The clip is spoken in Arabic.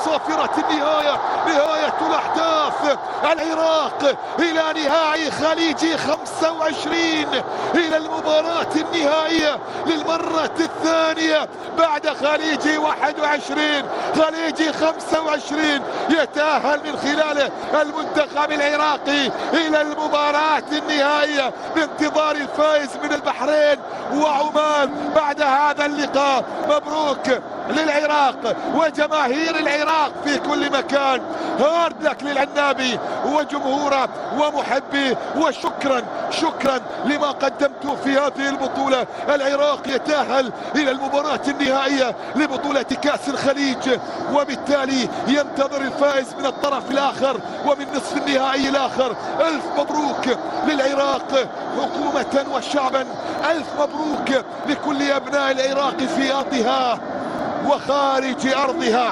صافرة النهاية، نهاية الأحداث. العراق إلى نهائي خليجي 25، إلى المباراة النهائية للمرة الثانية بعد خليجي 21. خليجي 25 يتأهل من خلاله المنتخب العراقي إلى المباراة النهائية بانتظار الفائز من البحرين وعمان بعد هذا اللقاء. مبروك للعراق وجماهير العراق في كل مكان. هارد لك للعنابي وجمهوره ومحبيه، وشكرا لما قدمته في هذه البطولة. العراق يتأهل إلى المباراة النهائية لبطولة كأس الخليج، وبالتالي ينتظر الفائز من الطرف الآخر ومن نصف النهائي الآخر. ألف مبروك للعراق حكومة وشعبا، ألف مبروك لكل أبناء العراق في أرضها وخارج أرضها.